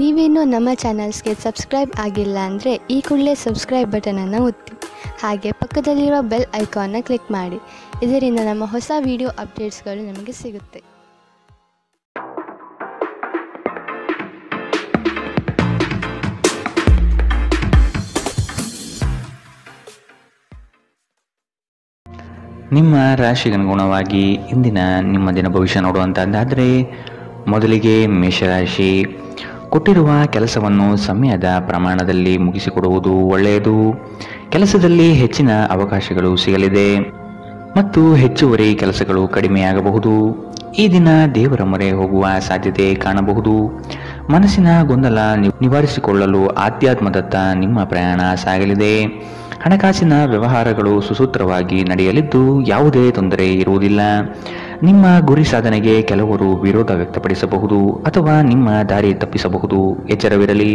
ನೀವೇನೂ ನಮ್ಮ ಚಾನಲ್ಸ್ಗೆ ಸಬ್ಸ್ಕ್ರೈಬ್ ಆಗಿಲ್ಲ ಅಂದರೆ ಈ ಕೂಡಲೇ ಸಬ್ಸ್ಕ್ರೈಬ್ ಬಟನನ್ನು ಒತ್ತಿ. ಹಾಗೆ ಪಕ್ಕದಲ್ಲಿರುವ ಬೆಲ್ ಐಕಾನ್ನ ಕ್ಲಿಕ್ ಮಾಡಿ. ಇದರಿಂದ ನಮ್ಮ ಹೊಸ ವಿಡಿಯೋ ಅಪ್ಡೇಟ್ಸ್ಗಳು ನಿಮಗೆ ಸಿಗುತ್ತೆ. ನಿಮ್ಮ ರಾಶಿಗನುಗುಣವಾಗಿ ಇಂದಿನ ನಿಮ್ಮ ದಿನ ಭವಿಷ್ಯ ನೋಡುವಂಥದ್ದಾದರೆ ಮೊದಲಿಗೆ ಮೇಷರಾಶಿ. ಕೊಟ್ಟಿರುವ ಕೆಲಸವನ್ನು ಸಮಯದ ಪ್ರಮಾಣದಲ್ಲಿ ಮುಗಿಸಿಕೊಡುವುದು ಒಳ್ಳೆಯದು. ಕೆಲಸದಲ್ಲಿ ಹೆಚ್ಚಿನ ಅವಕಾಶಗಳು ಸಿಗಲಿದೆ ಮತ್ತು ಹೆಚ್ಚುವರಿ ಕೆಲಸಗಳು ಕಡಿಮೆಯಾಗಬಹುದು. ಈ ದಿನ ದೇವರ ಮೊರೆ ಹೋಗುವ ಸಾಧ್ಯತೆ ಕಾಣಬಹುದು. ಮನಸ್ಸಿನ ಗೊಂದಲ ನಿವಾರಿಸಿಕೊಳ್ಳಲು ಆಧ್ಯಾತ್ಮದತ್ತ ನಿಮ್ಮ ಪ್ರಯಾಣ ಸಾಗಲಿದೆ. ಹಣಕಾಸಿನ ವ್ಯವಹಾರಗಳು ಸುಸೂತ್ರವಾಗಿ ನಡೆಯಲಿದ್ದು ಯಾವುದೇ ತೊಂದರೆ ಇರುವುದಿಲ್ಲ. ನಿಮ್ಮ ಗುರಿ ಸಾಧನೆಗೆ ಕೆಲವರು ವಿರೋಧ ವ್ಯಕ್ತಪಡಿಸಬಹುದು ಅಥವಾ ನಿಮ್ಮ ದಾರಿ ತಪ್ಪಿಸಬಹುದು. ಎಚ್ಚರವಿರಲಿ.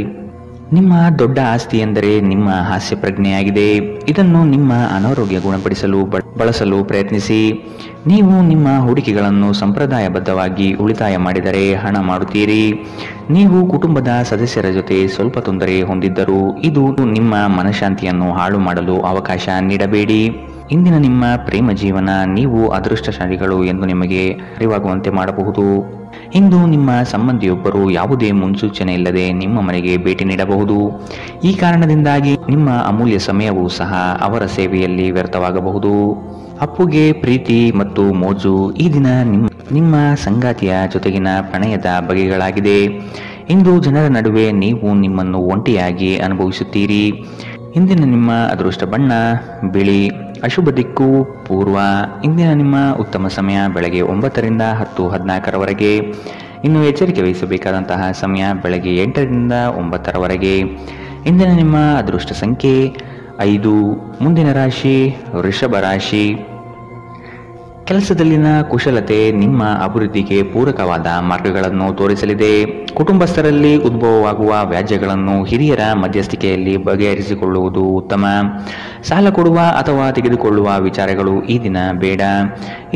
ನಿಮ್ಮ ದೊಡ್ಡ ಆಸ್ತಿ ಎಂದರೆ ನಿಮ್ಮ ಹಾಸ್ಯ ಪ್ರಜ್ಞೆಯಾಗಿದೆ. ಇದನ್ನು ನಿಮ್ಮ ಅನಾರೋಗ್ಯ ಗುಣಪಡಿಸಲು ಬಳಸಲು ಪ್ರಯತ್ನಿಸಿ. ನೀವು ನಿಮ್ಮ ಹೂಡಿಕೆಗಳನ್ನು ಸಂಪ್ರದಾಯಬದ್ಧವಾಗಿ ಉಳಿತಾಯ ಮಾಡಿದರೆ ಹಣ ಮಾಡುತ್ತೀರಿ. ನೀವು ಕುಟುಂಬದ ಸದಸ್ಯರ ಜೊತೆ ಸ್ವಲ್ಪ ತೊಂದರೆ ಹೊಂದಿದ್ದರೂ ಇದು ನಿಮ್ಮ ಮನಃಶಾಂತಿಯನ್ನು ಹಾಳು ಮಾಡಲು ಅವಕಾಶ ನೀಡಬೇಡಿ. ಇಂದಿನ ನಿಮ್ಮ ಪ್ರೇಮ ಜೀವನ ನೀವು ಅದೃಷ್ಟಶಾಲಿಗಳು ಎಂದು ನಿಮಗೆ ಅರಿವಾಗುವಂತೆ ಮಾಡಬಹುದು. ಇಂದು ನಿಮ್ಮ ಸಂಬಂಧಿಯೊಬ್ಬರು ಯಾವುದೇ ಮುನ್ಸೂಚನೆ ಇಲ್ಲದೆ ನಿಮ್ಮ ಮನೆಗೆ ಭೇಟಿ ನೀಡಬಹುದು. ಈ ಕಾರಣದಿಂದಾಗಿ ನಿಮ್ಮ ಅಮೂಲ್ಯ ಸಮಯವೂ ಸಹ ಅವರ ಸೇವೆಯಲ್ಲಿ ವ್ಯರ್ಥವಾಗಬಹುದು. ಅಪ್ಪುಗೆ ಪ್ರೀತಿ ಮತ್ತು ಮೋಜು. ಈ ದಿನ ನಿಮ್ಮ ಸಂಗಾತಿಯ ಜೊತೆಗಿನ ಪ್ರಣಯದ ಬಗೆಗಳಾಗಿದೆ. ಇಂದು ಜನರ ನಡುವೆ ನೀವು ನಿಮ್ಮನ್ನು ಒಂಟಿಯಾಗಿ ಅನುಭವಿಸುತ್ತೀರಿ. ಇಂದಿನ ನಿಮ್ಮ ಅದೃಷ್ಟ ಬಣ್ಣ ಬಿಳಿ. ಅಶುಭ ದಿಕ್ಕು ಪೂರ್ವ. ಇಂದಿನ ನಿಮ್ಮ ಉತ್ತಮ ಸಮಯ ಬೆಳಗ್ಗೆ 9ರಿಂದ 10:14ರವರೆಗೆ. ಇನ್ನು ಎಚ್ಚರಿಕೆ ವಹಿಸಬೇಕಾದಂತಹ ಸಮಯ ಬೆಳಗ್ಗೆ 8ರಿಂದ 9ರವರೆಗೆ. ಇಂದಿನ ನಿಮ್ಮ ಅದೃಷ್ಟ ಸಂಖ್ಯೆ 5. ಮುಂದಿನ ರಾಶಿ ವೃಷಭ ರಾಶಿ. ಕೆಲಸದಲ್ಲಿನ ಕುಶಲತೆ ನಿಮ್ಮ ಅಭಿವೃದ್ಧಿಗೆ ಪೂರಕವಾದ ಮಾರ್ಗಗಳನ್ನು ತೋರಿಸಲಿದೆ. ಕುಟುಂಬಸ್ಥರಲ್ಲಿ ಉದ್ಭವವಾಗುವ ವ್ಯಾಜ್ಯಗಳನ್ನು ಹಿರಿಯರ ಮಧ್ಯಸ್ಥಿಕೆಯಲ್ಲಿ ಬಗೆಹರಿಸಿಕೊಳ್ಳುವುದು ಉತ್ತಮ. ಸಾಲ ಕೊಡುವ ಅಥವಾ ತೆಗೆದುಕೊಳ್ಳುವ ವಿಚಾರಗಳು ಈ ದಿನ ಬೇಡ.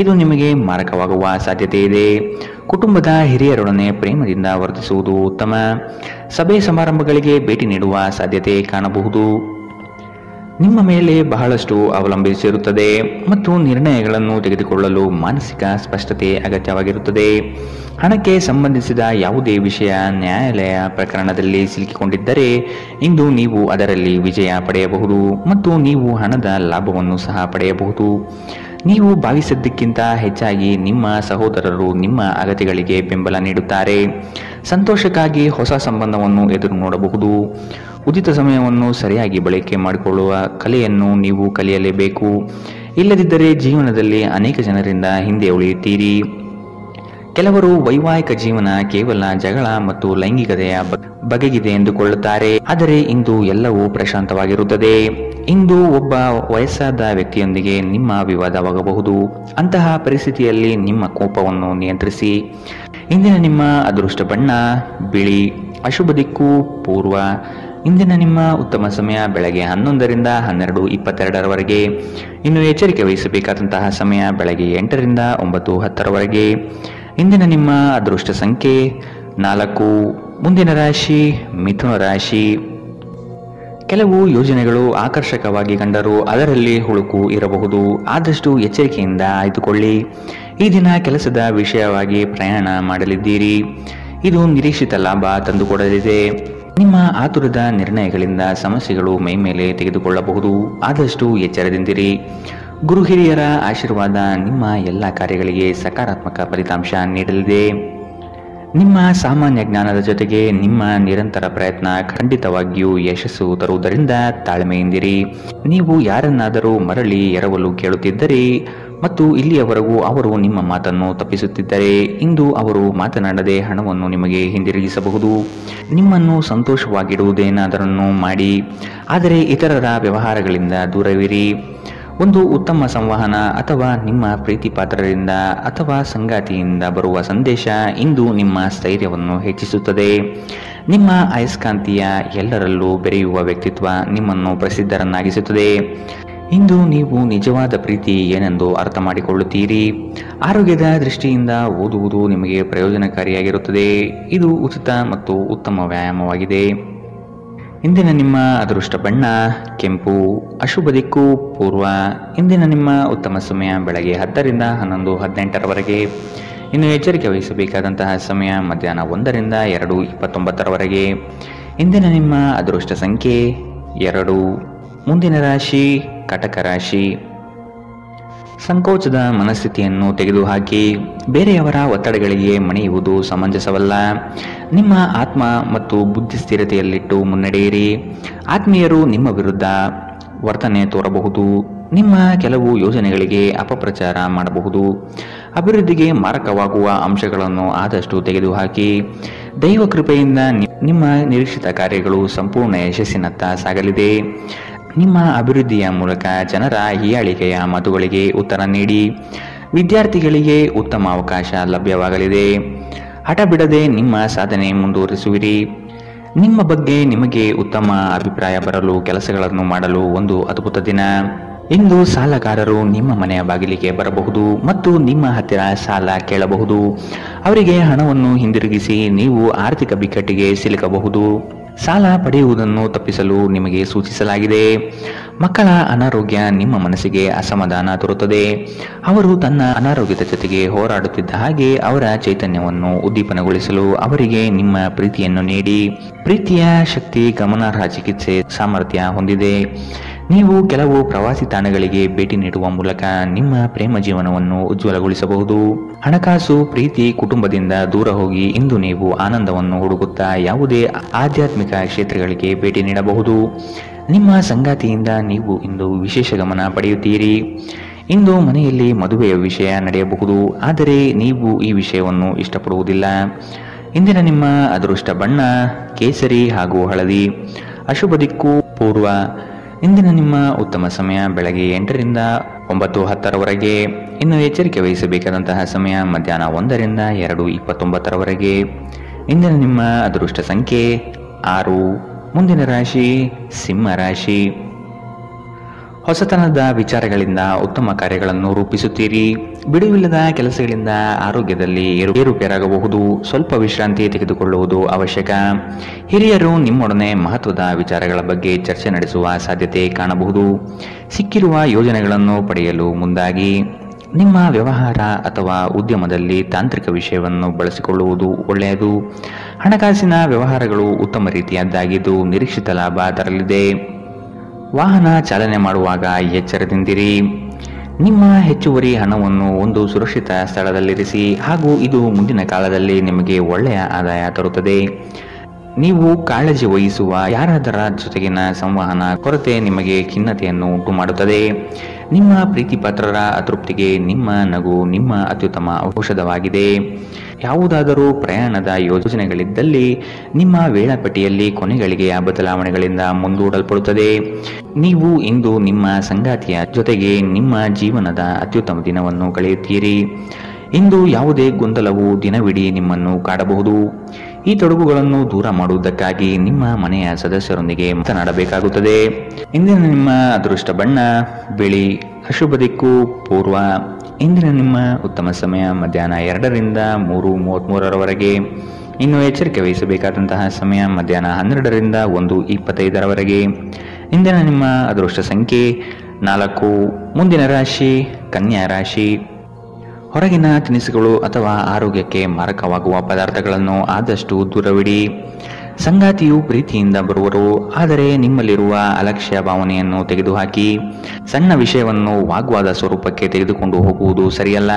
ಇದು ನಿಮಗೆ ಮಾರಕವಾಗುವ ಸಾಧ್ಯತೆ ಇದೆ. ಕುಟುಂಬದ ಹಿರಿಯರೊಡನೆ ಪ್ರೇಮದಿಂದ ವರ್ತಿಸುವುದು ಉತ್ತಮ. ಸಭೆ ಸಮಾರಂಭಗಳಿಗೆ ಭೇಟಿ ನೀಡುವ ಸಾಧ್ಯತೆ ಕಾಣಬಹುದು. ನಿಮ್ಮ ಮೇಲೆ ಬಹಳಷ್ಟು ಅವಲಂಬಿಸಿರುತ್ತದೆ ಮತ್ತು ನಿರ್ಣಯಗಳನ್ನು ತೆಗೆದುಕೊಳ್ಳಲು ಮಾನಸಿಕ ಸ್ಪಷ್ಟತೆ ಅಗತ್ಯವಾಗಿರುತ್ತದೆ. ಹಣಕ್ಕೆ ಸಂಬಂಧಿಸಿದ ಯಾವುದೇ ವಿಷಯ ನ್ಯಾಯಾಲಯ ಪ್ರಕರಣದಲ್ಲಿ ಸಿಲುಕಿಕೊಂಡಿದ್ದರೆ ಇಂದು ನೀವು ಅದರಲ್ಲಿ ವಿಜಯ ಪಡೆಯಬಹುದು ಮತ್ತು ನೀವು ಹಣದ ಲಾಭವನ್ನು ಸಹ ಪಡೆಯಬಹುದು. ನೀವು ಭಾವಿಸಿದ್ದಕ್ಕಿಂತ ಹೆಚ್ಚಾಗಿ ನಿಮ್ಮ ಸಹೋದರರು ನಿಮ್ಮ ಅಗತ್ಯಗಳಿಗೆ ಬೆಂಬಲ ನೀಡುತ್ತಾರೆ. ಸಂತೋಷಕ್ಕಾಗಿ ಹೊಸ ಸಂಬಂಧವನ್ನು ಎದುರು ನೋಡಬಹುದು. ಉಚಿತ ಸಮಯವನ್ನು ಸರಿಯಾಗಿ ಬಳಕೆ ಮಾಡಿಕೊಳ್ಳುವ ಕಲೆಯನ್ನು ನೀವು ಕಲಿಯಲೇಬೇಕು. ಇಲ್ಲದಿದ್ದರೆ ಜೀವನದಲ್ಲಿ ಅನೇಕ ಜನರಿಂದ ಹಿಂದೆ ಉಳಿಯುತ್ತೀರಿ. ಕೆಲವರು ವೈವಾಹಿಕ ಜೀವನ ಕೇವಲ ಜಗಳ ಮತ್ತು ಲೈಂಗಿಕತೆಯ ಬಗೆಗಿದೆ ಎಂದುಕೊಳ್ಳುತ್ತಾರೆ. ಆದರೆ ಇಂದು ಎಲ್ಲವೂ ಪ್ರಶಾಂತವಾಗಿರುತ್ತದೆ. ಇಂದು ಒಬ್ಬ ವಯಸ್ಸಾದ ವ್ಯಕ್ತಿಯೊಂದಿಗೆ ನಿಮ್ಮ ವಿವಾದವಾಗಬಹುದು. ಅಂತಹ ಪರಿಸ್ಥಿತಿಯಲ್ಲಿ ನಿಮ್ಮ ಕೋಪವನ್ನು ನಿಯಂತ್ರಿಸಿ. ಇಂದಿನ ನಿಮ್ಮ ಅದೃಷ್ಟ ಬಣ್ಣ ಬಿಳಿ. ಅಶುಭ ದಿಕ್ಕು ಪೂರ್ವ. ಇಂದಿನ ನಿಮ್ಮ ಉತ್ತಮ ಸಮಯ ಬೆಳಗ್ಗೆ 11ರಿಂದ 12:22ರವರೆಗೆ. ಇನ್ನು ಎಚ್ಚರಿಕೆ ವಹಿಸಬೇಕಾದಂತಹ ಸಮಯ ಬೆಳಗ್ಗೆ 8ರಿಂದ 9:10ರವರೆಗೆ. ಇಂದಿನ ನಿಮ್ಮ ಅದೃಷ್ಟ ಸಂಖ್ಯೆ 4. ಮುಂದಿನ ರಾಶಿ ಮಿಥುನ ರಾಶಿ. ಕೆಲವು ಯೋಜನೆಗಳು ಆಕರ್ಷಕವಾಗಿ ಕಂಡರೂ ಅದರಲ್ಲಿ ಹುಳುಕು ಇರಬಹುದು. ಆದಷ್ಟು ಎಚ್ಚರಿಕೆಯಿಂದ ಆಯ್ದುಕೊಳ್ಳಿ. ಈ ದಿನ ಕೆಲಸದ ವಿಷಯವಾಗಿ ಪ್ರಯಾಣ ಮಾಡಲಿದ್ದೀರಿ. ಇದು ನಿರೀಕ್ಷಿತ ಲಾಭ ತಂದುಕೊಡಲಿದೆ. ನಿಮ್ಮ ಆತುರದ ನಿರ್ಣಯಗಳಿಂದ ಸಮಸ್ಯೆಗಳು ಮೈಮೇಲೆ ತೆಗೆದುಕೊಳ್ಳಬಹುದು. ಆದಷ್ಟು ಎಚ್ಚರದಿಂದಿರಿ. ಗುರು ಹಿರಿಯರ ಆಶೀರ್ವಾದ ನಿಮ್ಮ ಎಲ್ಲ ಕಾರ್ಯಗಳಿಗೆ ಸಕಾರಾತ್ಮಕ ಫಲಿತಾಂಶ ನೀಡಲಿದೆ. ನಿಮ್ಮ ಸಾಮಾನ್ಯ ಜ್ಞಾನದ ಜೊತೆಗೆ ನಿಮ್ಮ ನಿರಂತರ ಪ್ರಯತ್ನ ಖಂಡಿತವಾಗಿಯೂ ಯಶಸ್ಸು ತರುವುದರಿಂದ ತಾಳ್ಮೆಯಿಂದಿರಿ. ನೀವು ಯಾರನ್ನಾದರೂ ಮರಳಿ ಎರವಲು ಕೇಳುತ್ತಿದ್ದರೆ ಮತ್ತು ಇಲ್ಲಿಯವರೆಗೂ ಅವರು ನಿಮ್ಮ ಮಾತನ್ನು ತಪ್ಪಿಸುತ್ತಿದ್ದರೆ ಇಂದು ಅವರು ಮಾತನಾಡದೆ ಹಣವನ್ನು ನಿಮಗೆ ಹಿಂದಿರುಗಿಸಬಹುದು. ನಿಮ್ಮನ್ನು ಸಂತೋಷವಾಗಿಡುವುದೇನಾದರನ್ನು ಮಾಡಿ, ಆದರೆ ಇತರರ ವ್ಯವಹಾರಗಳಿಂದ ದೂರವಿರಿ. ಒಂದು ಉತ್ತಮ ಸಂವಹನ ಅಥವಾ ನಿಮ್ಮ ಪ್ರೀತಿಪಾತ್ರರಿಂದ ಅಥವಾ ಸಂಗಾತಿಯಿಂದ ಬರುವ ಸಂದೇಶ ಇಂದು ನಿಮ್ಮ ಸ್ಥೈರ್ಯವನ್ನು ಹೆಚ್ಚಿಸುತ್ತದೆ. ನಿಮ್ಮ ಅಯಸ್ಕಾಂತೀಯ ಎಲ್ಲರಲ್ಲೂ ಬೆರೆಯುವ ವ್ಯಕ್ತಿತ್ವ ನಿಮ್ಮನ್ನು ಪ್ರಸಿದ್ಧರನ್ನಾಗಿಸುತ್ತದೆ. ಇಂದು ನೀವು ನಿಜವಾದ ಪ್ರೀತಿ ಏನೆಂದು ಅರ್ಥ ಮಾಡಿಕೊಳ್ಳುತ್ತೀರಿ. ಆರೋಗ್ಯದ ದೃಷ್ಟಿಯಿಂದ ಓದುವುದು ನಿಮಗೆ ಪ್ರಯೋಜನಕಾರಿಯಾಗಿರುತ್ತದೆ. ಇದು ಉಚಿತ ಮತ್ತು ಉತ್ತಮ ವ್ಯಾಯಾಮವಾಗಿದೆ. ಇಂದಿನ ನಿಮ್ಮ ಅದೃಷ್ಟ ಬಣ್ಣ ಕೆಂಪು. ಅಶುಭ ದಿಕ್ಕು ಪೂರ್ವ. ಇಂದಿನ ನಿಮ್ಮ ಉತ್ತಮ ಸಮಯ ಬೆಳಗ್ಗೆ 10 ರಿಂದ 11, 18ರವರೆಗೆ. ಇನ್ನು ಎಚ್ಚರಿಕೆ ವಹಿಸಬೇಕಾದಂತಹ ಸಮಯ ಮಧ್ಯಾಹ್ನ 1 ರಿಂದ 2:29ರವರೆಗೆ. ಇಂದಿನ ನಿಮ್ಮ ಅದೃಷ್ಟ ಸಂಖ್ಯೆ 2. ಮುಂದಿನ ರಾಶಿ ಕಟಕ ರಾಶಿ. ಸಂಕೋಚದ ಮನಸ್ಥಿತಿಯನ್ನು ತೆಗೆದುಹಾಕಿ ಬೇರೆಯವರ ಒತ್ತಡಗಳಿಗೆ ಮಣಿಯುವುದು ಸಮಂಜಸವಲ್ಲ. ನಿಮ್ಮ ಆತ್ಮ ಮತ್ತು ಬುದ್ಧಿ ಸ್ಥಿರತೆಯಲ್ಲಿಟ್ಟು ಮುನ್ನಡೆಯಿರಿ. ಆತ್ಮೀಯರು ನಿಮ್ಮ ವಿರುದ್ಧ ವರ್ತನೆ ತೋರಬಹುದು. ನಿಮ್ಮ ಕೆಲವು ಯೋಜನೆಗಳಿಗೆ ಅಪಪ್ರಚಾರ ಮಾಡಬಹುದು. ಅಭಿವೃದ್ಧಿಗೆ ಮಾರಕವಾಗುವ ಅಂಶಗಳನ್ನು ಆದಷ್ಟು ತೆಗೆದುಹಾಕಿ. ದೈವ ಕೃಪೆಯಿಂದ ನಿಮ್ಮ ನಿರೀಕ್ಷಿತ ಕಾರ್ಯಗಳು ಸಂಪೂರ್ಣ ಯಶಸ್ಸಿನತ್ತ ಸಾಗಲಿದೆ. ನಿಮ್ಮ ಅಭಿವೃದ್ಧಿಯ ಮೂಲಕ ಜನರ ಹೀಯಾಳಿಕೆಯ ಮಾತುಗಳಿಗೆ ಉತ್ತರ ನೀಡಿ. ವಿದ್ಯಾರ್ಥಿಗಳಿಗೆ ಉತ್ತಮ ಅವಕಾಶ ಲಭ್ಯವಾಗಲಿದೆ. ಹಠ ಬಿಡದೆ ನಿಮ್ಮ ಸಾಧನೆ ಮುಂದುವರಿಸುವಿರಿ. ನಿಮ್ಮ ಬಗ್ಗೆ ನಿಮಗೆ ಉತ್ತಮ ಅಭಿಪ್ರಾಯ ಬರಲು ಕೆಲಸಗಳನ್ನು ಮಾಡಲು ಒಂದು ಅದ್ಭುತ ದಿನ. ಇಂದು ಸಾಲಗಾರರು ನಿಮ್ಮ ಮನೆಯ ಬಾಗಿಲಿಗೆ ಬರಬಹುದು ಮತ್ತು ನಿಮ್ಮ ಹತ್ತಿರ ಸಾಲ ಕೇಳಬಹುದು. ಅವರಿಗೆ ಹಣವನ್ನು ಹಿಂದಿರುಗಿಸಿ ನೀವು ಆರ್ಥಿಕ ಬಿಕ್ಕಟ್ಟಿಗೆ ಸಿಲುಕಬಹುದು. ಸಾಲ ಪಡೆಯುವುದನ್ನು ತಪ್ಪಿಸಲು ನಿಮಗೆ ಸೂಚಿಸಲಾಗಿದೆ. ಮಕ್ಕಳ ಅನಾರೋಗ್ಯ ನಿಮ್ಮ ಮನಸ್ಸಿಗೆ ಅಸಮಾಧಾನ ತರುತ್ತದೆ. ಅವರು ತನ್ನ ಅನಾರೋಗ್ಯದ ಜೊತೆಗೆ ಹೋರಾಡುತ್ತಿದ್ದ ಹಾಗೆ ಅವರ ಚೈತನ್ಯವನ್ನು ಉದ್ದೀಪನಗೊಳಿಸಲು ಅವರಿಗೆ ನಿಮ್ಮ ಪ್ರೀತಿಯನ್ನು ನೀಡಿ. ಪ್ರೀತಿಯ ಶಕ್ತಿ ಗಮನಾರ್ಹ ಚಿಕಿತ್ಸೆ ಸಾಮರ್ಥ್ಯ ಹೊಂದಿದೆ. ನೀವು ಕೆಲವು ಪ್ರವಾಸಿ ತಾಣಗಳಿಗೆ ಭೇಟಿ ನೀಡುವ ಮೂಲಕ ನಿಮ್ಮ ಪ್ರೇಮ ಜೀವನವನ್ನು ಉಜ್ವಲಗೊಳಿಸಬಹುದು. ಹಣಕಾಸು, ಪ್ರೀತಿ, ಕುಟುಂಬದಿಂದ ದೂರ ಹೋಗಿ ಇಂದು ನೀವು ಆನಂದವನ್ನು ಹುಡುಕುತ್ತಾ ಯಾವುದೇ ಆಧ್ಯಾತ್ಮಿಕ ಕ್ಷೇತ್ರಗಳಿಗೆ ಭೇಟಿ ನೀಡಬಹುದು. ನಿಮ್ಮ ಸಂಗಾತಿಯಿಂದ ನೀವು ಇಂದು ವಿಶೇಷ ಗಮನ ಪಡೆಯುತ್ತೀರಿ. ಇಂದು ಮನೆಯಲ್ಲಿ ಮದುವೆಯ ವಿಷಯ ನಡೆಯಬಹುದು, ಆದರೆ ನೀವು ಈ ವಿಷಯವನ್ನು ಇಷ್ಟಪಡುವುದಿಲ್ಲ. ಇಂದಿನ ನಿಮ್ಮ ಅದೃಷ್ಟ ಬಣ್ಣ ಕೇಸರಿ ಹಾಗೂ ಹಳದಿ. ಅಶುಭ ದಿಕ್ಕು ಪೂರ್ವ. ಇಂದಿನ ನಿಮ್ಮ ಉತ್ತಮ ಸಮಯ ಬೆಳಗ್ಗೆ 8 ರಿಂದ 9:10ರವರೆಗೆ. ಇನ್ನು ಎಚ್ಚರಿಕೆ ವಹಿಸಬೇಕಾದಂತಹ ಸಮಯ ಮಧ್ಯಾಹ್ನ 1 ರಿಂದ 2:29ರವರೆಗೆ. ಇಂದಿನ ನಿಮ್ಮ ಅದೃಷ್ಟ ಸಂಖ್ಯೆ 6. ಮುಂದಿನ ರಾಶಿ ಸಿಂಹ ರಾಶಿ. ಹೊಸತನದ ವಿಚಾರಗಳಿಂದ ಉತ್ತಮ ಕಾರ್ಯಗಳನ್ನು ರೂಪಿಸುತ್ತೀರಿ. ಬಿಡುವಿಲ್ಲದ ಕೆಲಸಗಳಿಂದ ಆರೋಗ್ಯದಲ್ಲಿ ಏರುಪೇರಾಗಬಹುದು. ಸ್ವಲ್ಪ ವಿಶ್ರಾಂತಿ ತೆಗೆದುಕೊಳ್ಳುವುದು ಅವಶ್ಯಕ. ಹಿರಿಯರು ನಿಮ್ಮೊಡನೆ ಮಹತ್ವದ ವಿಚಾರಗಳ ಬಗ್ಗೆ ಚರ್ಚೆ ನಡೆಸುವ ಸಾಧ್ಯತೆ ಕಾಣಬಹುದು. ಸಿಕ್ಕಿರುವ ಯೋಜನೆಗಳನ್ನು ಪಡೆಯಲು ಮುಂದಾಗಿ. ನಿಮ್ಮ ವ್ಯವಹಾರ ಅಥವಾ ಉದ್ಯಮದಲ್ಲಿ ತಾಂತ್ರಿಕ ವಿಷಯವನ್ನು ಬಳಸಿಕೊಳ್ಳುವುದು ಒಳ್ಳೆಯದು. ಹಣಕಾಸಿನ ವ್ಯವಹಾರಗಳು ಉತ್ತಮ ರೀತಿಯದ್ದಾಗಿದ್ದು ನಿರೀಕ್ಷಿತ ಲಾಭ ತರಲಿದೆ. ವಾಹನ ಚಾಲನೆ ಮಾಡುವಾಗ ಎಚ್ಚರದಿಂದಿರಿ. ನಿಮ್ಮ ಹೆಚ್ಚುವರಿ ಹಣವನ್ನು ಒಂದು ಸುರಕ್ಷಿತ ಸ್ಥಳದಲ್ಲಿರಿಸಿ ಹಾಗೂ ಇದು ಮುಂದಿನ ಕಾಲದಲ್ಲಿ ನಿಮಗೆ ಒಳ್ಳೆಯ ಆದಾಯ ತರುತ್ತದೆ. ನೀವು ಕಾಳಜಿ ವಹಿಸುವ ಯಾರಾದರ ಜೊತೆಗಿನ ಸಂವಹನ ಕೊರತೆ ನಿಮಗೆ ಖಿನ್ನತೆಯನ್ನು ಉಂಟು ಮಾಡುತ್ತದೆ. ನಿಮ್ಮ ಪ್ರೀತಿಪಾತ್ರರ ಅತೃಪ್ತಿಗೆ ನಿಮ್ಮ ನಗು ನಿಮ್ಮ ಅತ್ಯುತ್ತಮ ಔಷಧವಾಗಿದೆ. ಯಾವುದಾದರೂ ಪ್ರಯಾಣದ ಯೋಜನೆಗಳಿದ್ದಲ್ಲಿ ನಿಮ್ಮ ವೇಳಾಪಟ್ಟಿಯಲ್ಲಿ ಕೊನೆಗಳಿಗೆಯ ಬದಲಾವಣೆಗಳಿಂದ ಮುಂದೂಡಲ್ಪಡುತ್ತದೆ. ನೀವು ಇಂದು ನಿಮ್ಮ ಸಂಗಾತಿಯ ಜೊತೆಗೆ ನಿಮ್ಮ ಜೀವನದ ಅತ್ಯುತ್ತಮ ದಿನವನ್ನು ಕಳೆಯುತ್ತೀರಿ. ಇಂದು ಯಾವುದೇ ಗೊಂದಲವು ದಿನವಿಡೀ ನಿಮ್ಮನ್ನು ಕಾಡಬಹುದು. ಈ ತೊಡಗುಗಳನ್ನು ದೂರ ಮಾಡುವುದಕ್ಕಾಗಿ ನಿಮ್ಮ ಮನೆಯ ಸದಸ್ಯರೊಂದಿಗೆ ಮಾತನಾಡಬೇಕಾಗುತ್ತದೆ. ಇಂದಿನ ನಿಮ್ಮ ಅದೃಷ್ಟ ಬಣ್ಣ ಬಿಳಿ. ಅಶುಭ ದಿಕ್ಕು ಪೂರ್ವ. ಇಂದಿನ ನಿಮ್ಮ ಉತ್ತಮ ಸಮಯ ಮಧ್ಯಾಹ್ನ 2 ರಿಂದ 3:33ರವರೆಗೆ. ಇನ್ನು ಎಚ್ಚರಿಕೆ ವಹಿಸಬೇಕಾದಂತಹ ಸಮಯ ಮಧ್ಯಾಹ್ನ 12 ರಿಂದ 1:25ರವರೆಗೆ. ಇಂದಿನ ನಿಮ್ಮ ಅದೃಷ್ಟ ಸಂಖ್ಯೆ 4. ಮುಂದಿನ ರಾಶಿ ಕನ್ಯಾ ರಾಶಿ. ಹೊರಗಿನ ತಿನಿಸುಗಳು ಅಥವಾ ಆರೋಗ್ಯಕ್ಕೆ ಮಾರಕವಾಗುವ ಪದಾರ್ಥಗಳನ್ನು ಆದಷ್ಟು ದೂರವಿಡಿ. ಸಂಗಾತಿಯು ಪ್ರೀತಿಯಿಂದ ಬರುವರು, ಆದರೆ ನಿಮ್ಮಲ್ಲಿರುವ ಅಲಕ್ಷ್ಯ ಭಾವನೆಯನ್ನು ತೆಗೆದುಹಾಕಿ. ಸಣ್ಣ ವಿಷಯವನ್ನು ವಾಗ್ವಾದ ಸ್ವರೂಪಕ್ಕೆ ತೆಗೆದುಕೊಂಡು ಹೋಗುವುದು ಸರಿಯಲ್ಲ.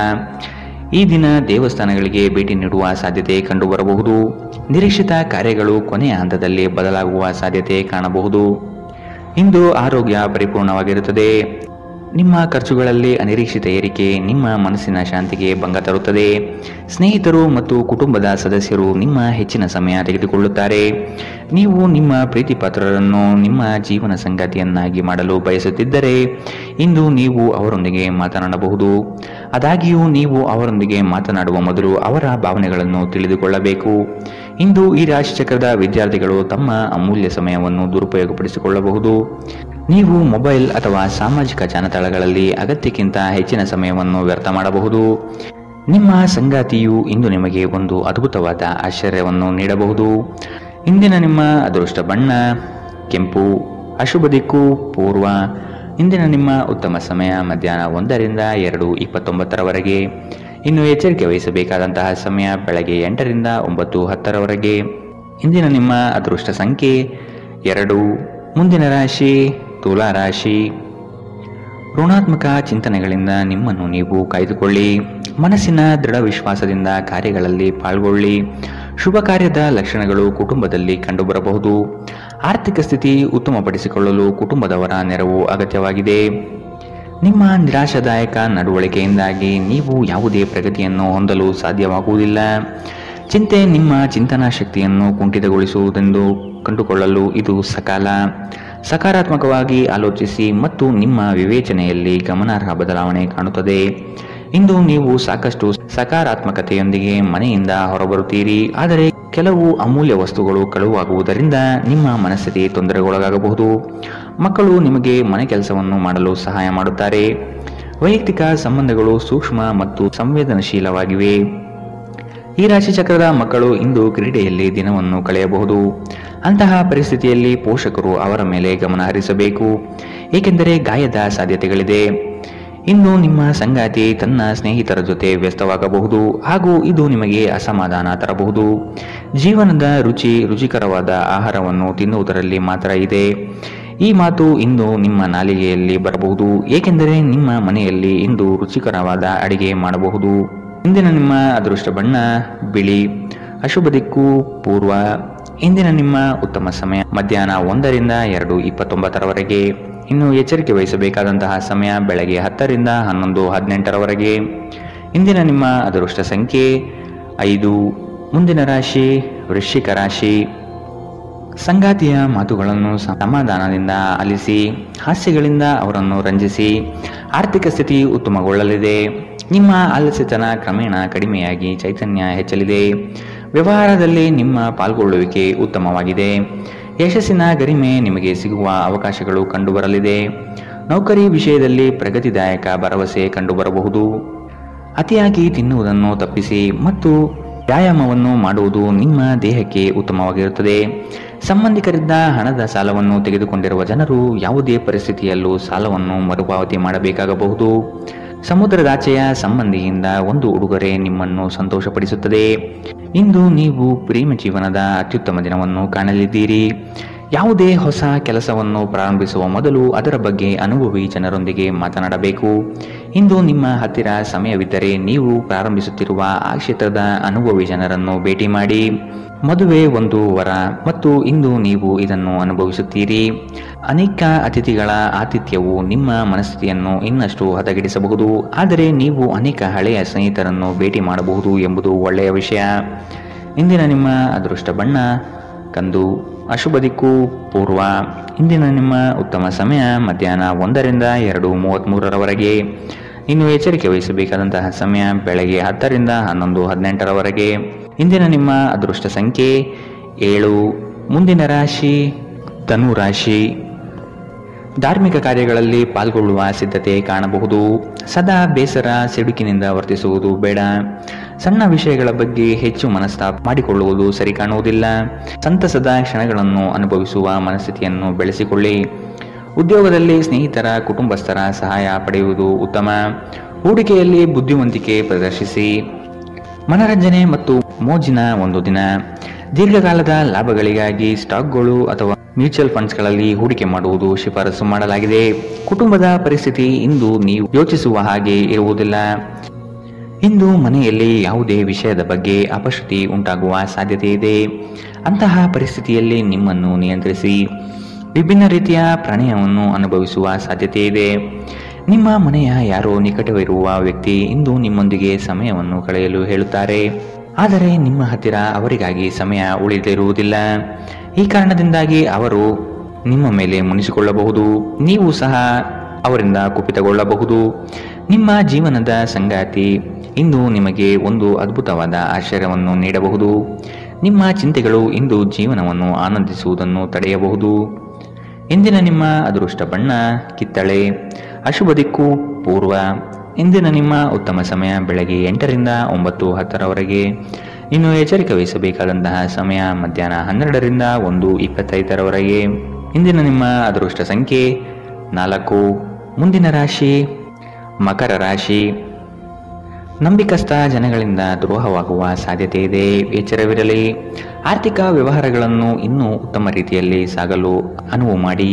ಈ ದಿನ ದೇವಸ್ಥಾನಗಳಿಗೆ ಭೇಟಿ ನೀಡುವ ಸಾಧ್ಯತೆ ಕಂಡುಬರಬಹುದು. ನಿರೀಕ್ಷಿತ ಕಾರ್ಯಗಳು ಕೊನೆಯ ಹಂತದಲ್ಲಿ ಬದಲಾಗುವ ಸಾಧ್ಯತೆ ಕಾಣಬಹುದು. ಇಂದು ಆರೋಗ್ಯ ಪರಿಪೂರ್ಣವಾಗಿರುತ್ತದೆ. ನಿಮ್ಮ ಖರ್ಚುಗಳಲ್ಲಿ ಅನಿರೀಕ್ಷಿತ ಏರಿಕೆ ನಿಮ್ಮ ಮನಸ್ಸಿನ ಶಾಂತಿಗೆ ಭಂಗ ತರುತ್ತದೆ. ಸ್ನೇಹಿತರು ಮತ್ತು ಕುಟುಂಬದ ಸದಸ್ಯರು ನಿಮ್ಮ ಹೆಚ್ಚಿನ ಸಮಯ ತೆಗೆದುಕೊಳ್ಳುತ್ತಾರೆ. ನೀವು ನಿಮ್ಮ ಪ್ರೀತಿಪಾತ್ರರನ್ನು ನಿಮ್ಮ ಜೀವನ ಸಂಗಾತಿಯನ್ನಾಗಿ ಮಾಡಲು ಬಯಸುತ್ತಿದ್ದರೆ ಇಂದು ನೀವು ಅವರೊಂದಿಗೆ ಮಾತನಾಡಬಹುದು. ಆದಾಗ್ಯೂ ನೀವು ಅವರೊಂದಿಗೆ ಮಾತನಾಡುವ ಮೊದಲು ಅವರ ಭಾವನೆಗಳನ್ನು ತಿಳಿದುಕೊಳ್ಳಬೇಕು. ಇಂದು ಈ ರಾಶಿಚಕ್ರದ ವಿದ್ಯಾರ್ಥಿಗಳು ತಮ್ಮ ಅಮೂಲ್ಯ ಸಮಯವನ್ನು ದುರುಪಯೋಗಪಡಿಸಿಕೊಳ್ಳಬಹುದು. ನೀವು ಮೊಬೈಲ್ ಅಥವಾ ಸಾಮಾಜಿಕ ಜಾಲತಾಣಗಳಲ್ಲಿ ಅಗತ್ಯಕ್ಕಿಂತ ಹೆಚ್ಚಿನ ಸಮಯವನ್ನು ವ್ಯರ್ಥ ಮಾಡಬಹುದು. ನಿಮ್ಮ ಸಂಗಾತಿಯು ಇಂದು ನಿಮಗೆ ಒಂದು ಅದ್ಭುತವಾದ ಆಶ್ಚರ್ಯವನ್ನು ನೀಡಬಹುದು. ಇಂದಿನ ನಿಮ್ಮ ಅದೃಷ್ಟ ಬಣ್ಣ ಕೆಂಪು, ಅಶುಭ ದಿಕ್ಕು ಪೂರ್ವ. ಇಂದಿನ ನಿಮ್ಮ ಉತ್ತಮ ಸಮಯ ಮಧ್ಯಾಹ್ನ 1ರಿಂದ 2:29 ಇನ್ನು ಎಚ್ಚರಿಕೆ ವಹಿಸಬೇಕಾದಂತಹ ಸಮಯ ಬೆಳಗ್ಗೆ 8ರಿಂದ 9:10 ಇಂದಿನ ನಿಮ್ಮ ಅದೃಷ್ಟ ಸಂಖ್ಯೆ 2. ಮುಂದಿನ ರಾಶಿ ತುಲಾ ರಾಶಿ. ಋಣಾತ್ಮಕ ಚಿಂತನೆಗಳಿಂದ ನಿಮ್ಮನ್ನು ನೀವು ಕಾಯ್ದುಕೊಳ್ಳಿ. ಮನಸ್ಸಿನ ದೃಢ ವಿಶ್ವಾಸದಿಂದ ಕಾರ್ಯಗಳಲ್ಲಿ ಪಾಲ್ಗೊಳ್ಳಿ. ಶುಭ ಕಾರ್ಯದ ಲಕ್ಷಣಗಳು ಕುಟುಂಬದಲ್ಲಿ ಕಂಡುಬರಬಹುದು. ಆರ್ಥಿಕ ಸ್ಥಿತಿ ಉತ್ತಮಪಡಿಸಿಕೊಳ್ಳಲು ಕುಟುಂಬದವರ ನೆರವು ಅಗತ್ಯವಾಗಿದೆ. ನಿಮ್ಮ ನಿರಾಶಾದಾಯಕ ನಡವಳಿಕೆಯಿಂದಾಗಿ ನೀವು ಯಾವುದೇ ಪ್ರಗತಿಯನ್ನು ಹೊಂದಲು ಸಾಧ್ಯವಾಗುವುದಿಲ್ಲ. ಚಿಂತೆ ನಿಮ್ಮ ಚಿಂತನಾ ಶಕ್ತಿಯನ್ನು ಕುಂಠಿತಗೊಳಿಸುವುದೆಂದು ಕಂಡುಕೊಳ್ಳಲು ಇದು ಸಕಾಲ. ಸಕಾರಾತ್ಮಕವಾಗಿ ಆಲೋಚಿಸಿ ಮತ್ತು ನಿಮ್ಮ ವಿವೇಚನೆಯಲ್ಲಿ ಗಮನಾರ್ಹ ಬದಲಾವಣೆ ಕಾಣುತ್ತದೆ. ಇಂದು ನೀವು ಸಾಕಷ್ಟು ಸಕಾರಾತ್ಮಕತೆಯೊಂದಿಗೆ ಮನೆಯಿಂದ ಹೊರಬರುತ್ತೀರಿ. ಆದರೆ ಕೆಲವು ಅಮೂಲ್ಯ ವಸ್ತುಗಳು ಕಳುವಾಗುವುದರಿಂದ ನಿಮ್ಮ ಮನಸ್ಥಿತಿ ತೊಂದರೆಗೊಳಗಾಗಬಹುದು. ಮಕ್ಕಳು ನಿಮಗೆ ಮನೆ ಕೆಲಸವನ್ನು ಮಾಡಲು ಸಹಾಯ ಮಾಡುತ್ತಾರೆ. ವೈಯಕ್ತಿಕ ಸಂಬಂಧಗಳು ಸೂಕ್ಷ್ಮ ಮತ್ತು ಸಂವೇದನಶೀಲವಾಗಿವೆ. ಈ ರಾಶಿಚಕ್ರದ ಮಕ್ಕಳು ಇಂದು ಕ್ರೀಡೆಯಲ್ಲಿ ದಿನವನ್ನು ಕಳೆಯಬಹುದು. ಅಂತಹ ಪರಿಸ್ಥಿತಿಯಲ್ಲಿ ಪೋಷಕರು ಅವರ ಮೇಲೆ ಗಮನ ಹರಿಸಬೇಕು, ಏಕೆಂದರೆ ಗಾಯದ ಸಾಧ್ಯತೆಗಳಿದೆ. ಇಂದು ನಿಮ್ಮ ಸಂಗಾತಿ ತನ್ನ ಸ್ನೇಹಿತರ ಜೊತೆ ವ್ಯಸ್ತವಾಗಬಹುದು ಹಾಗೂ ಇದು ನಿಮಗೆ ಅಸಮಾಧಾನ ತರಬಹುದು. ಜೀವನದ ರುಚಿಕರವಾದ ಆಹಾರವನ್ನು ತಿನ್ನುವುದರಲ್ಲಿ ಮಾತ್ರ ಇದೆ. ಈ ಮಾತು ಇಂದು ನಿಮ್ಮ ನಾಲಿಗೆಯಲ್ಲಿ ಬರಬಹುದು, ಏಕೆಂದರೆ ನಿಮ್ಮ ಮನೆಯಲ್ಲಿ ಇಂದು ರುಚಿಕರವಾದ ಅಡಿಗೆ ಮಾಡಬಹುದು. ಇಂದಿನ ನಿಮ್ಮ ಅದೃಷ್ಟ ಬಣ್ಣ ಬಿಳಿ, ಅಶುಭ ದಿಕ್ಕು ಪೂರ್ವ. ಇಂದಿನ ನಿಮ್ಮ ಉತ್ತಮ ಸಮಯ ಮಧ್ಯಾಹ್ನ 1ರಿಂದ 2:29 ಇನ್ನು ಎಚ್ಚರಿಕೆ ವಹಿಸಬೇಕಾದಂತಹ ಸಮಯ ಬೆಳಗ್ಗೆ 10ರಿಂದ 11:18 ಇಂದಿನ ನಿಮ್ಮ ಅದೃಷ್ಟ ಸಂಖ್ಯೆ 5. ಮುಂದಿನ ರಾಶಿ ವೃಶ್ಚಿಕ ರಾಶಿ. ಸಂಗಾತಿಯ ಮಾತುಗಳನ್ನು ಸಮಾಧಾನದಿಂದ ಆಲಿಸಿ. ಹಾಸ್ಯಗಳಿಂದ ಅವರನ್ನು ರಂಜಿಸಿ. ಆರ್ಥಿಕ ಸ್ಥಿತಿ ಉತ್ತಮಗೊಳ್ಳಲಿದೆ. ನಿಮ್ಮ ಆಲಸ್ಯತನ ಕ್ರಮೇಣ ಕಡಿಮೆಯಾಗಿ ಚೈತನ್ಯ ಹೆಚ್ಚಲಿದೆ. ವ್ಯವಹಾರದಲ್ಲಿ ನಿಮ್ಮ ಪಾಲ್ಗೊಳ್ಳುವಿಕೆ ಉತ್ತಮವಾಗಿದೆ. ಯಶಸ್ಸಿನ ಗರಿಮೆ ನಿಮಗೆ ಸಿಗುವ ಅವಕಾಶಗಳು ಕಂಡುಬರಲಿದೆ. ನೌಕರಿ ವಿಷಯದಲ್ಲಿ ಪ್ರಗತಿದಾಯಕ ಭರವಸೆ ಕಂಡುಬರಬಹುದು. ಅತಿಯಾಗಿ ತಿನ್ನುವುದನ್ನು ತಪ್ಪಿಸಿ ಮತ್ತು ವ್ಯಾಯಾಮವನ್ನು ಮಾಡುವುದು ನಿಮ್ಮ ದೇಹಕ್ಕೆ ಉತ್ತಮವಾಗಿರುತ್ತದೆ. ಸಂಬಂಧಿಕರಿಂದ ಹಣದ ಸಾಲವನ್ನು ತೆಗೆದುಕೊಂಡಿರುವ ಜನರು ಯಾವುದೇ ಪರಿಸ್ಥಿತಿಯಲ್ಲೂ ಸಾಲವನ್ನು ಮರುಪಾವತಿ ಮಾಡಬೇಕಾಗಬಹುದು. ಸಮುದ್ರದಾಚೆಯ ಸಂಬಂಧಿಯಿಂದ ಒಂದು ಉಡುಗೊರೆ ನಿಮ್ಮನ್ನು ಸಂತೋಷಪಡಿಸುತ್ತದೆ. ಇಂದು ನೀವು ಪ್ರೇಮ ಜೀವನದ ಅತ್ಯುತ್ತಮ ದಿನವನ್ನು ಕಾಣಲಿದ್ದೀರಿ. ಯಾವುದೇ ಹೊಸ ಕೆಲಸವನ್ನು ಪ್ರಾರಂಭಿಸುವ ಮೊದಲು ಅದರ ಬಗ್ಗೆ ಅನುಭವಿ ಜನರೊಂದಿಗೆ ಮಾತನಾಡಬೇಕು. ಇಂದು ನಿಮ್ಮ ಹತ್ತಿರ ಸಮಯವಿದ್ದರೆ ನೀವು ಪ್ರಾರಂಭಿಸುತ್ತಿರುವ ಆ ಕ್ಷೇತ್ರದ ಅನುಭವಿ ಜನರನ್ನು ಭೇಟಿ ಮಾಡಿ. ಮದುವೆ ಒಂದು ವರ ಮತ್ತು ಇಂದು ನೀವು ಇದನ್ನು ಅನುಭವಿಸುತ್ತೀರಿ. ಅನೇಕ ಅತಿಥಿಗಳ ಆತಿಥ್ಯವು ನಿಮ್ಮ ಮನಸ್ಥಿತಿಯನ್ನು ಇನ್ನಷ್ಟು ಹದಗೆಡಿಸಬಹುದು. ಆದರೆ ನೀವು ಅನೇಕ ಹಳೆಯ ಸ್ನೇಹಿತರನ್ನು ಭೇಟಿ ಮಾಡಬಹುದು ಎಂಬುದು ಒಳ್ಳೆಯ ವಿಷಯ. ಇಂದಿನ ನಿಮ್ಮ ಅದೃಷ್ಟ ಬಣ್ಣ ಕಂದು, ಅಶುಭ ದಿಕ್ಕು ಪೂರ್ವ. ಇಂದಿನ ನಿಮ್ಮ ಉತ್ತಮ ಸಮಯ ಮಧ್ಯಾಹ್ನ 1ರಿಂದ 2:33 ಇನ್ನು ಎಚ್ಚರಿಕೆ ವಹಿಸಬೇಕಾದಂತಹ ಸಮಯ ಬೆಳಗ್ಗೆ 10ರಿಂದ 11:18 ಇಂದಿನ ನಿಮ್ಮ ಅದೃಷ್ಟ ಸಂಖ್ಯೆ 7. ಮುಂದಿನ ರಾಶಿ ಧನು ರಾಶಿ. ಧಾರ್ಮಿಕ ಕಾರ್ಯಗಳಲ್ಲಿ ಪಾಲ್ಗೊಳ್ಳುವ ಸಿದ್ಧತೆ ಕಾಣಬಹುದು. ಸದಾ ಬೇಸರ ಸಿಡುಕಿನಿಂದ ವರ್ತಿಸುವುದು ಬೇಡ. ಸಣ್ಣ ವಿಷಯಗಳ ಬಗ್ಗೆ ಹೆಚ್ಚು ಮನಸ್ತಾಪ ಮಾಡಿಕೊಳ್ಳುವುದು ಸರಿ ಕಾಣುವುದಿಲ್ಲ. ಸಂತಸದ ಕ್ಷಣಗಳನ್ನು ಅನುಭವಿಸುವ ಮನಸ್ಥಿತಿಯನ್ನು ಬೆಳೆಸಿಕೊಳ್ಳಿ. ಉದ್ಯೋಗದಲ್ಲಿ ಸ್ನೇಹಿತರ ಕುಟುಂಬಸ್ಥರ ಸಹಾಯ ಪಡೆಯುವುದು ಉತ್ತಮ. ಹೂಡಿಕೆಯಲ್ಲಿ ಬುದ್ಧಿವಂತಿಕೆ ಪ್ರದರ್ಶಿಸಿ. ಮನರಂಜನೆ ಮತ್ತು ಮೋಜಿನ ಒಂದು ದಿನ. ದೀರ್ಘಕಾಲದ ಲಾಭಗಳಿಗಾಗಿ ಸ್ಟಾಕ್ಗಳು ಅಥವಾ ಮ್ಯೂಚುವಲ್ ಫಂಡ್ಸ್ಗಳಲ್ಲಿ ಹೂಡಿಕೆ ಮಾಡುವುದು ಶಿಫಾರಸು ಮಾಡಲಾಗಿದೆ. ಕುಟುಂಬದ ಪರಿಸ್ಥಿತಿ ಇಂದು ನೀವು ಯೋಚಿಸುವ ಹಾಗೆ ಇರುವುದಿಲ್ಲ. ಇಂದು ಮನೆಯಲ್ಲಿ ಯಾವುದೇ ವಿಷಯದ ಬಗ್ಗೆ ಅಪಶ್ರುತಿ ಉಂಟಾಗುವ ಸಾಧ್ಯತೆ ಇದೆ. ಅಂತಹ ಪರಿಸ್ಥಿತಿಯಲ್ಲಿ ನಿಮ್ಮನ್ನು ನಿಯಂತ್ರಿಸಿ. ವಿಭಿನ್ನ ರೀತಿಯ ಪ್ರಣಯವನ್ನು ಅನುಭವಿಸುವ ಸಾಧ್ಯತೆ ಇದೆ. ನಿಮ್ಮ ಮನೆಯ ಯಾರೋ ನಿಕಟವಿರುವ ವ್ಯಕ್ತಿ ಇಂದು ನಿಮ್ಮೊಂದಿಗೆ ಸಮಯವನ್ನು ಕಳೆಯಲು ಹೇಳುತ್ತಾರೆ. ಆದರೆ ನಿಮ್ಮ ಹತ್ತಿರ ಅವರಿಗಾಗಿ ಸಮಯ ಉಳಿದಿರುವುದಿಲ್ಲ. ಈ ಕಾರಣದಿಂದಾಗಿ ಅವರು ನಿಮ್ಮ ಮೇಲೆ ಮುನಿಸಿಕೊಳ್ಳಬಹುದು. ನೀವು ಸಹ ಅವರಿಂದ ಕುಪಿತಗೊಳ್ಳಬಹುದು. ನಿಮ್ಮ ಜೀವನದ ಸಂಗಾತಿ ಇಂದು ನಿಮಗೆ ಒಂದು ಅದ್ಭುತವಾದ ಆಶ್ಚರ್ಯವನ್ನು ನೀಡಬಹುದು. ನಿಮ್ಮ ಚಿಂತೆಗಳು ಇಂದು ಜೀವನವನ್ನು ಆನಂದಿಸುವುದನ್ನು ತಡೆಯಬಹುದು. ಇಂದಿನ ನಿಮ್ಮ ಅದೃಷ್ಟ ಬಣ್ಣ ಕಿತ್ತಳೆ. ಅಶುಭ ದಿಕ್ಕು ಪೂರ್ವ. ಇಂದಿನ ನಿಮ್ಮ ಉತ್ತಮ ಸಮಯ ಬೆಳಗ್ಗೆ 8ರಿಂದ 9:10ರವರೆಗೆ. ಇನ್ನು ಎಚ್ಚರಿಕೆ ವಹಿಸಬೇಕಾದಂತಹ ಸಮಯ ಮಧ್ಯಾಹ್ನ 12ರಿಂದ 1:25ರವರೆಗೆ. ಇಂದಿನ ನಿಮ್ಮ ಅದೃಷ್ಟ ಸಂಖ್ಯೆ 4. ಮುಂದಿನ ರಾಶಿ ಮಕರ ರಾಶಿ. ನಂಬಿಕಸ್ಥ ಜನಗಳಿಂದ ದ್ರೋಹವಾಗುವ ಸಾಧ್ಯತೆ ಇದೆ, ಎಚ್ಚರವಿರಲಿ. ಆರ್ಥಿಕ ವ್ಯವಹಾರಗಳನ್ನು ಇನ್ನೂ ಉತ್ತಮ ರೀತಿಯಲ್ಲಿ ಸಾಗಲು ಅನುವು ಮಾಡಿ.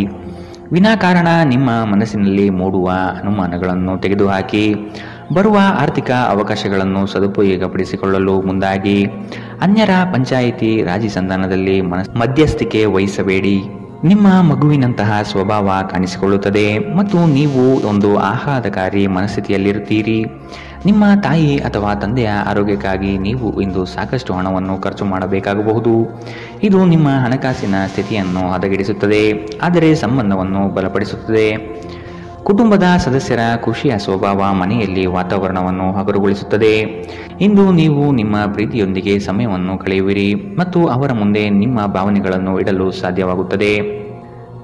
ವಿನಾಕಾರಣ ನಿಮ್ಮ ಮನಸ್ಸಿನಲ್ಲಿ ಮೂಡುವ ಅನುಮಾನಗಳನ್ನು ತೆಗೆದುಹಾಕಿ ಬರುವ ಆರ್ಥಿಕ ಅವಕಾಶಗಳನ್ನು ಸದುಪಯೋಗಪಡಿಸಿಕೊಳ್ಳಲು ಮುಂದಾಗಿ. ಅನ್ಯರ ಪಂಚಾಯಿತಿ ರಾಜಿ ಸಂಧಾನದಲ್ಲಿ ಮಧ್ಯಸ್ಥಿಕೆ ವಹಿಸಬೇಡಿ. ನಿಮ್ಮ ಮಗುವಿನಂತಹ ಸ್ವಭಾವ ಕಾಣಿಸಿಕೊಳ್ಳುತ್ತದೆ ಮತ್ತು ನೀವು ಒಂದು ಆಹ್ಲಾದಕಾರಿ ಮನಸ್ಥಿತಿಯಲ್ಲಿರುತ್ತೀರಿ. ನಿಮ್ಮ ತಾಯಿ ಅಥವಾ ತಂದೆಯ ಆರೋಗ್ಯಕ್ಕಾಗಿ ನೀವು ಇಂದು ಸಾಕಷ್ಟು ಹಣವನ್ನು ಖರ್ಚು ಮಾಡಬೇಕಾಗಬಹುದು. ಇದು ನಿಮ್ಮ ಹಣಕಾಸಿನ ಸ್ಥಿತಿಯನ್ನು ಹದಗೆಡಿಸುತ್ತದೆ, ಆದರೆ ಸಂಬಂಧವನ್ನು ಬಲಪಡಿಸುತ್ತದೆ. ಕುಟುಂಬದ ಸದಸ್ಯರ ಖುಷಿಯ ಸ್ವಭಾವ ಮನೆಯಲ್ಲಿ ವಾತಾವರಣವನ್ನು ಹಗುರಗೊಳಿಸುತ್ತದೆ. ಇಂದು ನೀವು ನಿಮ್ಮ ಪ್ರೀತಿಯೊಂದಿಗೆ ಸಮಯವನ್ನು ಕಳೆಯುವಿರಿ ಮತ್ತು ಅವರ ಮುಂದೆ ನಿಮ್ಮ ಭಾವನೆಗಳನ್ನು ಇಡಲು ಸಾಧ್ಯವಾಗುತ್ತದೆ.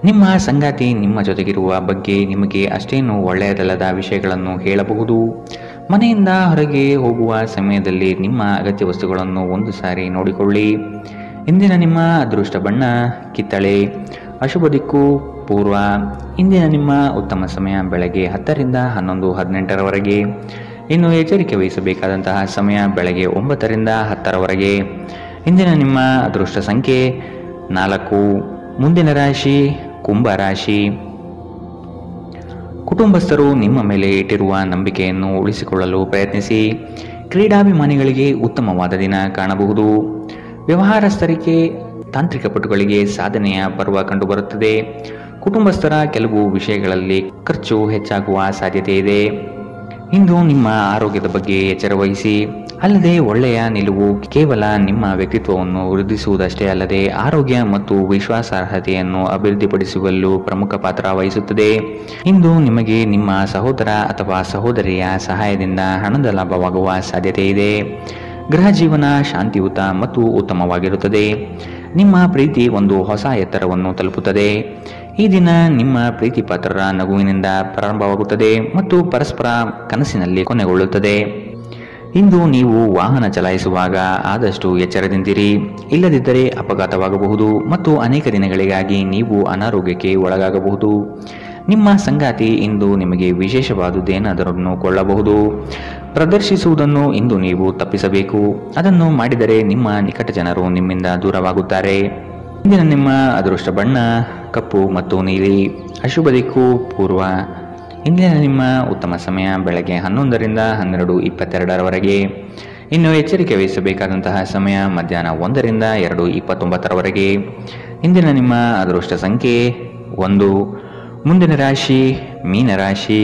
ನಿಮ್ಮ ಸಂಗಾತಿ ನಿಮ್ಮ ಜೊತೆಗಿರುವ ಬಗ್ಗೆ ನಿಮಗೆ ಅಷ್ಟೇನು ಒಳ್ಳೆಯದಲ್ಲದ ವಿಷಯಗಳನ್ನು ಹೇಳಬಹುದು. ಮನೆಯಿಂದ ಹೊರಗೆ ಹೋಗುವ ಸಮಯದಲ್ಲಿ ನಿಮ್ಮ ಅಗತ್ಯ ವಸ್ತುಗಳನ್ನು ಒಂದು ಸಾರಿ ನೋಡಿಕೊಳ್ಳಿ. ಇಂದಿನ ನಿಮ್ಮ ಅದೃಷ್ಟ ಬಣ್ಣ ಕಿತ್ತಳೆ. ಅಶುಭ ದಿಕ್ಕು ಪೂರ್ವ. ಇಂದಿನ ನಿಮ್ಮ ಉತ್ತಮ ಸಮಯ ಬೆಳಗ್ಗೆ 10ರಿಂದ 11:18ರವರೆಗೆ. ಇನ್ನು ಎಚ್ಚರಿಕೆ ವಹಿಸಬೇಕಾದಂತಹ ಸಮಯ ಬೆಳಗ್ಗೆ 9ರಿಂದ 10ರವರೆಗೆ. ಇಂದಿನ ನಿಮ್ಮ ಅದೃಷ್ಟ ಸಂಖ್ಯೆ 4. ಮುಂದಿನ ರಾಶಿ ಕುಂಭ ರಾಶಿ. ಕುಟುಂಬಸ್ಥರು ನಿಮ್ಮ ಮೇಲೆ ಇಟ್ಟಿರುವ ನಂಬಿಕೆಯನ್ನು ಉಳಿಸಿಕೊಳ್ಳಲು ಪ್ರಯತ್ನಿಸಿ. ಕ್ರೀಡಾಭಿಮಾನಿಗಳಿಗೆ ಉತ್ತಮವಾದ ದಿನ ಕಾಣಬಹುದು. ವ್ಯವಹಾರಸ್ಥರಿಗೆ ತಾಂತ್ರಿಕ ಪಟುಗಳಿಗೆ ಸಾಧನೆಯ ಪರ್ವ ಕಂಡುಬರುತ್ತದೆ. ಕುಟುಂಬಸ್ಥರ ಕೆಲವು ವಿಷಯಗಳಲ್ಲಿ ಖರ್ಚು ಹೆಚ್ಚಾಗುವ ಸಾಧ್ಯತೆ ಇದೆ. ಇಂದು ನಿಮ್ಮ ಆರೋಗ್ಯದ ಬಗ್ಗೆ ಎಚ್ಚರ ವಹಿಸಿ. ಅಲ್ಲದೆ ಒಳ್ಳೆಯ ನಿಲುವು ಕೇವಲ ನಿಮ್ಮ ವ್ಯಕ್ತಿತ್ವವನ್ನು ವೃದ್ಧಿಸುವುದಷ್ಟೇ ಅಲ್ಲದೆ ಆರೋಗ್ಯ ಮತ್ತು ವಿಶ್ವಾಸಾರ್ಹತೆಯನ್ನು ಅಭಿವೃದ್ಧಿಪಡಿಸುವಲ್ಲೂ ಪ್ರಮುಖ ಪಾತ್ರ ವಹಿಸುತ್ತದೆ. ಇಂದು ನಿಮಗೆ ನಿಮ್ಮ ಸಹೋದರ ಅಥವಾ ಸಹೋದರಿಯ ಸಹಾಯದಿಂದ ಹಣದ ಲಾಭವಾಗುವ ಸಾಧ್ಯತೆ ಇದೆ. ಗೃಹ ಜೀವನ ಶಾಂತಿಯುತ ಮತ್ತು ಉತ್ತಮವಾಗಿರುತ್ತದೆ. ನಿಮ್ಮ ಪ್ರೀತಿ ಒಂದು ಹೊಸ ಎತ್ತರವನ್ನು ತಲುಪುತ್ತದೆ. ಈ ದಿನ ನಿಮ್ಮ ಪ್ರೀತಿ ಪಾತ್ರರ ನಗುವಿನಿಂದ ಪ್ರಾರಂಭವಾಗುತ್ತದೆ ಮತ್ತು ಪರಸ್ಪರ ಕನಸಿನಲ್ಲಿ ಕೊನೆಗೊಳ್ಳುತ್ತದೆ. ಇಂದು ನೀವು ವಾಹನ ಚಲಾಯಿಸುವಾಗ ಆದಷ್ಟು ಎಚ್ಚರದಿಂದಿರಿ, ಇಲ್ಲದಿದ್ದರೆ ಅಪಘಾತವಾಗಬಹುದು ಮತ್ತು ಅನೇಕ ದಿನಗಳಿಗಾಗಿ ನೀವು ಅನಾರೋಗ್ಯಕ್ಕೆ ಒಳಗಾಗಬಹುದು. ನಿಮ್ಮ ಸಂಗಾತಿ ಇಂದು ನಿಮಗೆ ವಿಶೇಷವಾದುದೇನಾದರನ್ನು ಕೊಳ್ಳಬಹುದು. ಪ್ರದರ್ಶಿಸುವುದನ್ನು ಇಂದು ನೀವು ತಪ್ಪಿಸಬೇಕು. ಅದನ್ನು ಮಾಡಿದರೆ ನಿಮ್ಮ ನಿಕಟ ಜನರು ನಿಮ್ಮಿಂದ ದೂರವಾಗುತ್ತಾರೆ. ಇಂದಿನ ನಿಮ್ಮ ಅದೃಷ್ಟ ಬಣ್ಣ ಕಪ್ಪು ಮತ್ತು ನೀಲಿ. ಅಶುಭ ದಿಕ್ಕು ಪೂರ್ವ. ಇಂದಿನ ನಿಮ್ಮ ಉತ್ತಮ ಸಮಯ ಬೆಳಗ್ಗೆ 11ರಿಂದ 12:22ರವರೆಗೆ. ಇನ್ನು ಎಚ್ಚರಿಕೆ ವಹಿಸಬೇಕಾದಂತಹ ಸಮಯ ಮಧ್ಯಾಹ್ನ 1ರಿಂದ 2:29ರವರೆಗೆ. ಇಂದಿನ ನಿಮ್ಮ ಅದೃಷ್ಟ ಸಂಖ್ಯೆ 1. ಮುಂದಿನ ರಾಶಿ ಮೀನರಾಶಿ.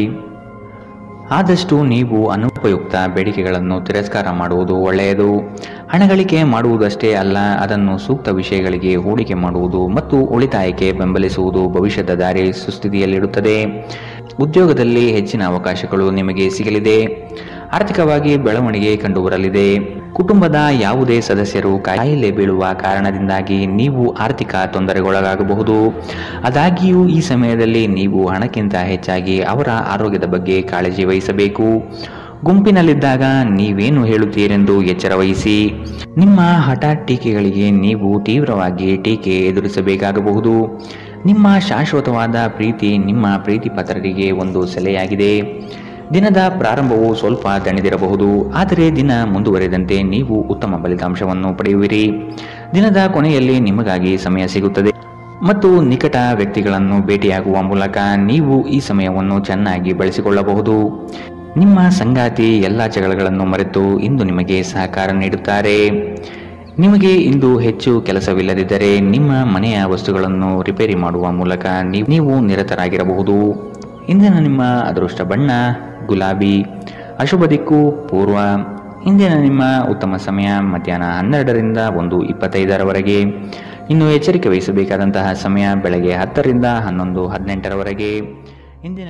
ಆದಷ್ಟು ನೀವು ಅನುಪಯುಕ್ತ ಬೇಡಿಕೆಗಳನ್ನು ತಿರಸ್ಕಾರ ಮಾಡುವುದು ಒಳ್ಳೆಯದು. ಹಣಗಳಿಕೆ ಮಾಡುವುದಷ್ಟೇ ಅಲ್ಲ, ಅದನ್ನು ಸೂಕ್ತ ವಿಷಯಗಳಿಗೆ ಹೂಡಿಕೆ ಮಾಡುವುದು ಮತ್ತು ಉಳಿತಾಯಕ್ಕೆ ಬೆಂಬಲಿಸುವುದು ಭವಿಷ್ಯದ ದಾರಿ ಸುಸ್ಥಿತಿಯಲ್ಲಿಡುತ್ತದೆ. ಉದ್ಯೋಗದಲ್ಲಿ ಹೆಚ್ಚಿನ ಅವಕಾಶಗಳು ನಿಮಗೆ ಸಿಗಲಿದೆ. ಆರ್ಥಿಕವಾಗಿ ಬೆಳವಣಿಗೆ ಕಂಡುಬರಲಿದೆ. ಕುಟುಂಬದ ಯಾವುದೇ ಸದಸ್ಯರು ಕಾಯಿಲೆ ಬೀಳುವ ಕಾರಣದಿಂದಾಗಿ ನೀವು ಆರ್ಥಿಕ ತೊಂದರೆಗೊಳಗಾಗಬಹುದು. ಆದಾಗ್ಯೂ ಈ ಸಮಯದಲ್ಲಿ ನೀವು ಹಣಕ್ಕಿಂತ ಹೆಚ್ಚಾಗಿ ಅವರ ಆರೋಗ್ಯದ ಬಗ್ಗೆ ಕಾಳಜಿ ವಹಿಸಬೇಕು. ಗುಂಪಿನಲ್ಲಿದ್ದಾಗ ನೀವೇನು ಹೇಳುತ್ತೀರೆಂದು ಎಚ್ಚರ ವಹಿಸಿ. ನಿಮ್ಮ ಹಠಾತ್ ಟೀಕೆಗಳಿಗೆ ನೀವು ತೀವ್ರವಾಗಿ ಟೀಕೆ ಎದುರಿಸಬೇಕಾಗಬಹುದು. ನಿಮ್ಮ ಶಾಶ್ವತವಾದ ಪ್ರೀತಿ ನಿಮ್ಮ ಪ್ರೀತಿ ಪಾತ್ರರಿಗೆ ಒಂದು ಸೆಲೆಯಾಗಿದೆ. ದಿನದ ಪ್ರಾರಂಭವು ಸ್ವಲ್ಪ ದಣಿದಿರಬಹುದು, ಆದರೆ ದಿನ ಮುಂದುವರೆದಂತೆ ನೀವು ಉತ್ತಮ ಫಲಿತಾಂಶವನ್ನು ಪಡೆಯುವಿರಿ. ದಿನದ ಕೊನೆಯಲ್ಲಿ ನಿಮಗಾಗಿ ಸಮಯ ಸಿಗುತ್ತದೆ ಮತ್ತು ನಿಕಟ ವ್ಯಕ್ತಿಗಳನ್ನು ಭೇಟಿಯಾಗುವ ಮೂಲಕ ನೀವು ಈ ಸಮಯವನ್ನು ಚೆನ್ನಾಗಿ ಬಳಸಿಕೊಳ್ಳಬಹುದು. ನಿಮ್ಮ ಸಂಗಾತಿ ಎಲ್ಲ ಜಗಳಗಳನ್ನು ಮರೆತು ಇಂದು ನಿಮಗೆ ಸಹಕಾರ ನೀಡುತ್ತಾರೆ. ನಿಮಗೆ ಇಂದು ಹೆಚ್ಚು ಕೆಲಸವಿಲ್ಲದಿದ್ದರೆ ನಿಮ್ಮ ಮನೆಯ ವಸ್ತುಗಳನ್ನು ರಿಪೇರಿ ಮಾಡುವ ಮೂಲಕ ನೀವು ನಿರತರಾಗಿರಬಹುದು. ಇಂದಿನ ನಿಮ್ಮ ಅದೃಷ್ಟ ಬಣ್ಣ ಗುಲಾಬಿ. ಅಶುಭ ದಿಕ್ಕು ಪೂರ್ವ. ಇಂದಿನ ನಿಮ್ಮ ಉತ್ತಮ ಸಮಯ ಮಧ್ಯಾಹ್ನ 12ರಿಂದ 1:25ರವರೆಗೆ. ಇನ್ನು ಎಚ್ಚರಿಕೆ ವಹಿಸಬೇಕಾದಂತಹ ಸಮಯ ಬೆಳಗ್ಗೆ 10ರಿಂದ 11:18ರವರೆಗೆ. ಇಂದಿನ